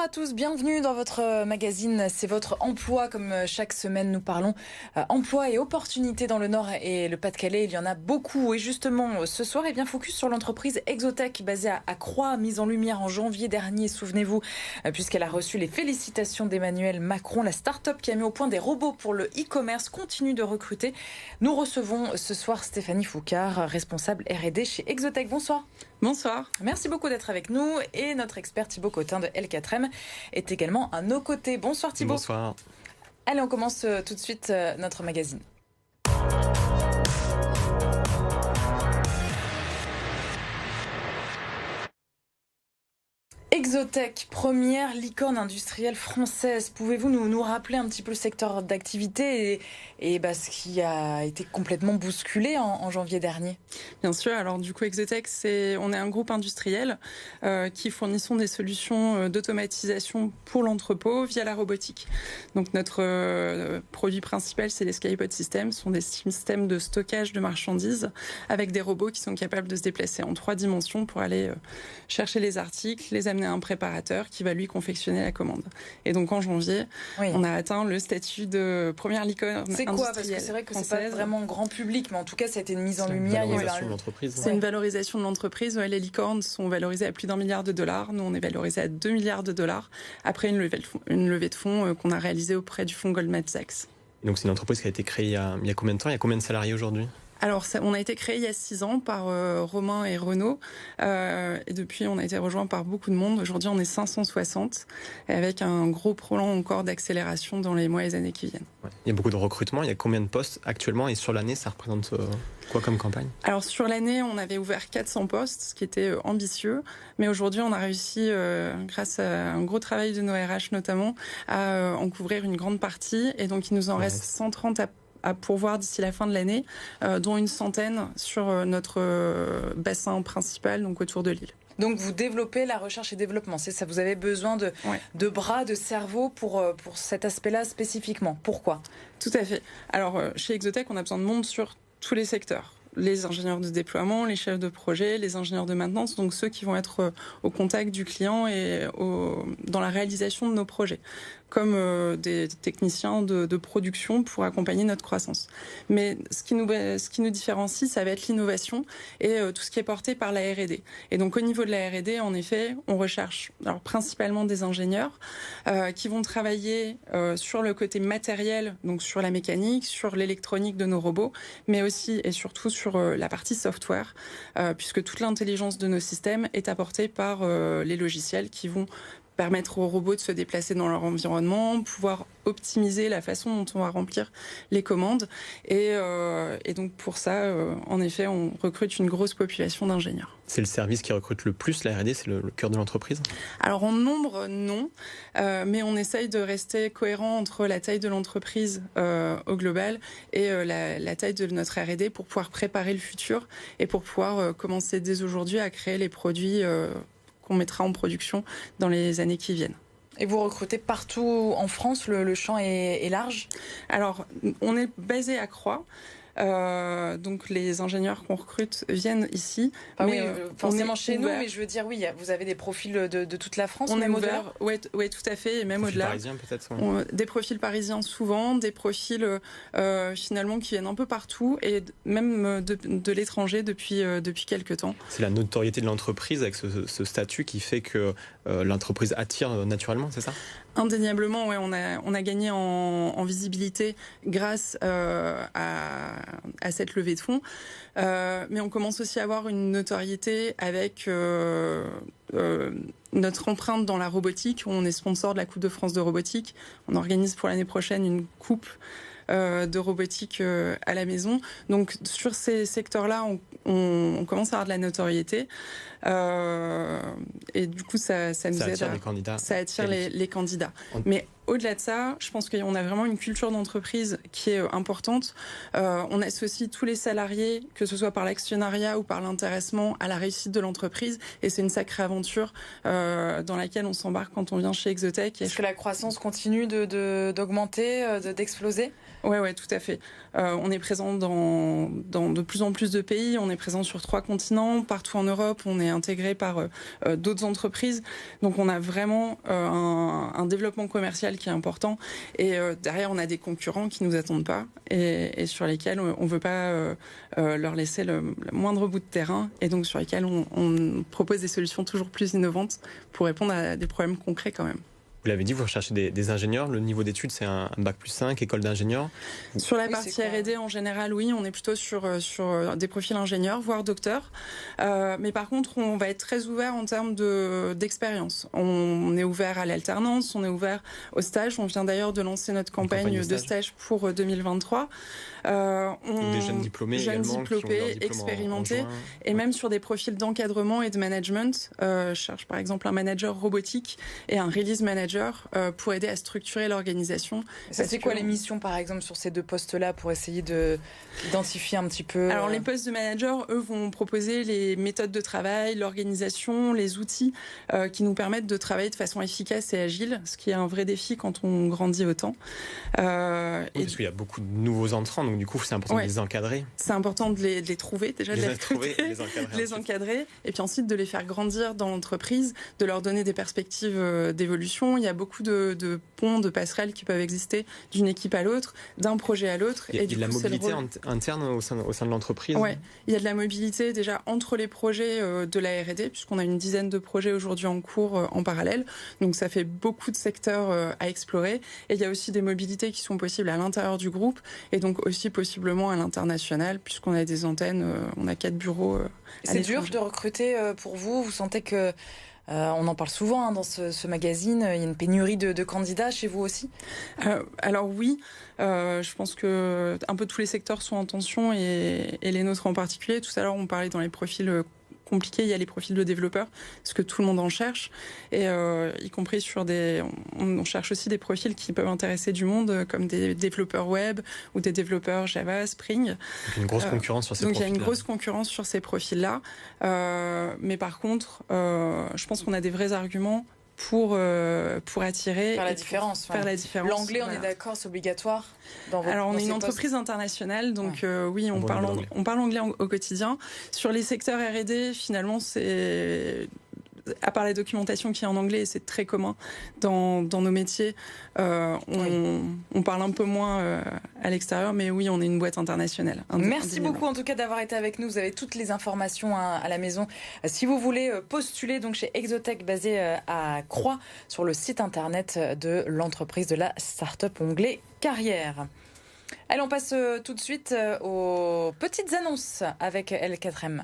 à tous, bienvenue dans votre magazine, c'est votre emploi. Comme chaque semaine nous parlons emploi et opportunités dans le Nord et le Pas-de-Calais. Il y en a beaucoup et justement ce soir, focus sur l'entreprise Exotech basée à Croix, mise en lumière en janvier dernier, souvenez-vous, puisqu'elle a reçu les félicitations d'Emmanuel Macron. La start-up qui a mis au point des robots pour le e-commerce continue de recruter. Nous recevons ce soir Stéphanie Foucard, responsable R&D chez Exotech. Bonsoir. Bonsoir. Merci beaucoup d'être avec nous et notre expert Thibaut Cotin de L4M est également à nos côtés. Bonsoir Thibaut. Bonsoir. Allez, on commence tout de suite notre magazine. Exotech, première licorne industrielle française. Pouvez-vous nous rappeler un petit peu le secteur d'activité et ce qui a été complètement bousculé en janvier dernier? Bien sûr. Alors du coup, Exotech, on est un groupe industriel qui fournissons des solutions d'automatisation pour l'entrepôt via la robotique. Donc notre produit principal, c'est les Skypod Systems. Ce sont des systèmes de stockage de marchandises avec des robots qui sont capables de se déplacer en 3 dimensions pour aller chercher les articles, les amener à un préparateur qui va lui confectionner la commande. Et donc en janvier, on a atteint le statut de première licorne industrielle. C'est quoi? Parce que c'est vrai que c'est pas vraiment grand public, mais en tout cas, ça a été une mise en lumière. C'est une valorisation de l'entreprise. Ouais, les licornes sont valorisées à plus d'1 milliard de dollars. Nous, on est valorisé à 2 milliards de dollars après une levée de fonds qu'on a réalisée auprès du fonds Goldman Sachs. Donc c'est une entreprise qui a été créée il y a combien de temps? Il y a combien de salariés aujourd'hui? Alors, on a été créé il y a 6 ans par Romain et Renaud. Et depuis, on a été rejoint par beaucoup de monde. Aujourd'hui, on est 560, avec un gros plan encore d'accélération dans les mois et les années qui viennent. Ouais. Il y a beaucoup de recrutement. Il y a combien de postes actuellement? Et sur l'année, ça représente quoi comme campagne? Alors, sur l'année, on avait ouvert 400 postes, ce qui était ambitieux. Mais aujourd'hui, on a réussi, grâce à un gros travail de nos RH notamment, à en couvrir une grande partie. Et donc, il nous en reste 130 à pourvoir d'ici la fin de l'année, dont une centaine sur notre bassin principal, donc autour de Lille. Donc vous développez la recherche et développement, c'est ça? Vous avez besoin de bras, de cerveau pour cet aspect-là spécifiquement. Pourquoi? Tout à fait. Alors chez Exotech, on a besoin de monde sur tous les secteurs. Les ingénieurs de déploiement, les chefs de projet, les ingénieurs de maintenance, donc ceux qui vont être au contact du client et dans la réalisation de nos projets, comme des techniciens de production pour accompagner notre croissance. Mais ce qui nous différencie, ça va être l'innovation et tout ce qui est porté par la R&D. Et donc au niveau de la R&D, en effet, on recherche principalement des ingénieurs qui vont travailler sur le côté matériel, donc sur la mécanique, sur l'électronique de nos robots, mais aussi et surtout sur la partie software, puisque toute l'intelligence de nos systèmes est apportée par les logiciels qui vont permettre aux robots de se déplacer dans leur environnement, pouvoir optimiser la façon dont on va remplir les commandes. Et donc pour ça, en effet, on recrute une grosse population d'ingénieurs. C'est le service qui recrute le plus, la R&D, c'est le cœur de l'entreprise? Alors en nombre, non. Mais on essaye de rester cohérent entre la taille de l'entreprise au global et la taille de notre R&D pour pouvoir préparer le futur et pour pouvoir commencer dès aujourd'hui à créer les produits qu'on mettra en production dans les années qui viennent. Et vous recrutez partout en France, le champ est large? Alors, on est basé à Croix. Donc les ingénieurs qu'on recrute viennent ici. Oui, forcément chez nous, mais je veux dire, oui, vous avez des profils de toute la France, on même est au-delà. Oui, tout à fait, et même au-delà. Parisiens peut-être. Des profils parisiens souvent, des profils finalement qui viennent un peu partout, et même de l'étranger depuis quelques temps. C'est la notoriété de l'entreprise avec ce statut qui fait que l'entreprise attire naturellement, c'est ça? Indéniablement, ouais, on a gagné en visibilité grâce à cette levée de fonds. Mais on commence aussi à avoir une notoriété avec notre empreinte dans la robotique. On est sponsor de la Coupe de France de robotique. On organise pour l'année prochaine une coupe de robotique à la maison. Donc sur ces secteurs-là, on commence à avoir de la notoriété. Et du coup, ça nous aide. Ça attire les candidats. Ça attire les candidats. Mais au-delà de ça, je pense qu'on a vraiment une culture d'entreprise qui est importante. On associe tous les salariés, que ce soit par l'actionnariat ou par l'intéressement, à la réussite de l'entreprise. Et c'est une sacrée aventure dans laquelle on s'embarque quand on vient chez Exotech. Est-ce que la croissance continue d'augmenter, d'exploser ? Ouais, tout à fait. On est présent dans de plus en plus de pays. On est présent sur 3 continents, partout en Europe. On est intégré par d'autres entreprises. Donc, on a vraiment un développement commercial qui est important. Et derrière, on a des concurrents qui nous attendent pas et sur lesquels on veut pas leur laisser le moindre bout de terrain. Et donc, sur lesquels on propose des solutions toujours plus innovantes pour répondre à des problèmes concrets quand même. Vous l'avez dit, vous recherchez des ingénieurs. Le niveau d'études, c'est un bac+5, école d'ingénieur. Sur la partie R&D, en général, oui, on est plutôt sur des profils ingénieurs, voire docteurs. Mais par contre, on va être très ouvert en termes d'expérience. On est ouvert à l'alternance, on est ouvert au stage. On vient d'ailleurs de lancer notre campagne de stage pour 2023. Des jeunes diplômés également, expérimentés, et même sur des profils d'encadrement et de management. Je cherche par exemple un manager robotique et un release manager pour aider à structurer l'organisation. C'est quoi les missions par exemple sur ces 2 postes-là pour essayer d'identifier un petit peu Alors les postes de manager, eux, vont proposer les méthodes de travail, l'organisation, les outils qui nous permettent de travailler de façon efficace et agile, ce qui est un vrai défi quand on grandit autant. Parce qu'il y a beaucoup de nouveaux entrants, donc du coup c'est important de les encadrer. C'est important de les trouver, déjà de les encadrer, et puis ensuite de les faire grandir dans l'entreprise, de leur donner des perspectives d'évolution. Il y a beaucoup de ponts, de passerelles qui peuvent exister d'une équipe à l'autre, d'un projet à l'autre. Il y a de la mobilité interne au sein de l'entreprise. Oui, il y a de la mobilité déjà entre les projets de la R&D, puisqu'on a une dizaine de projets aujourd'hui en cours en parallèle. Donc ça fait beaucoup de secteurs à explorer. Et il y a aussi des mobilités qui sont possibles à l'intérieur du groupe et donc aussi possiblement à l'international, puisqu'on a des antennes, on a 4 bureaux. C'est dur de recruter pour vous. Vous sentez que on en parle souvent dans ce magazine. Il y a une pénurie de candidats chez vous aussi. Alors oui, je pense que un peu tous les secteurs sont en tension et les nôtres en particulier. Tout à l'heure, on parlait dans les profils compliqués, il y a les profils de développeurs, parce que tout le monde en cherche, et y compris sur on cherche aussi des profils qui peuvent intéresser du monde, comme des développeurs web ou des développeurs Java, Spring. Donc une grosse concurrence sur ces profils-là. Donc il y a une grosse concurrence sur ces profils-là, mais par contre, je pense qu'on a des vrais arguments pour attirer faire la différence. L'anglais, on est d'accord, c'est obligatoire Alors, on est une entreprise internationale, donc oui, on parle anglais au quotidien. Sur les secteurs R&D, finalement, c'est... À part la documentation qui est en anglais, et c'est très commun dans nos métiers, on parle un peu moins à l'extérieur, mais oui, on est une boîte internationale. Merci beaucoup en tout cas d'avoir été avec nous. Vous avez toutes les informations à la maison. Si vous voulez postuler donc chez Exotech, basé à Croix, sur le site internet de l'entreprise de la start-up, onglet carrière. Allez, on passe tout de suite aux petites annonces avec L4M.